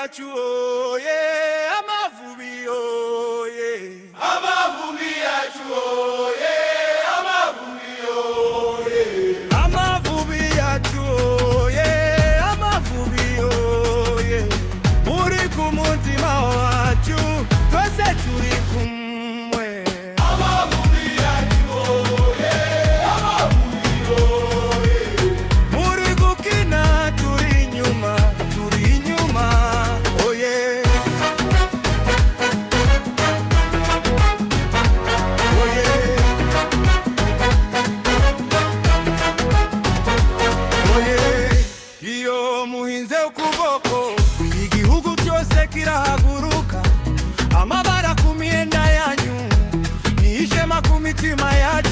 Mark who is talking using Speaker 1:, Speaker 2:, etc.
Speaker 1: yacu oye, Amavubi oye,
Speaker 2: Amavubi yacu oye, Amavubi oye,
Speaker 1: Amavubi yacu oye, Amavubi oye, muri ku mutima wacu twese turi kumwe.
Speaker 2: Amavubi yacu oye, Amavubi oye,
Speaker 1: Muri gukina turi inyuma oye, iyo muhinze ukuboko igihugu cyose kirahaguruka, amabara ku myenda yanyu, n'ishema ku mitima yacu.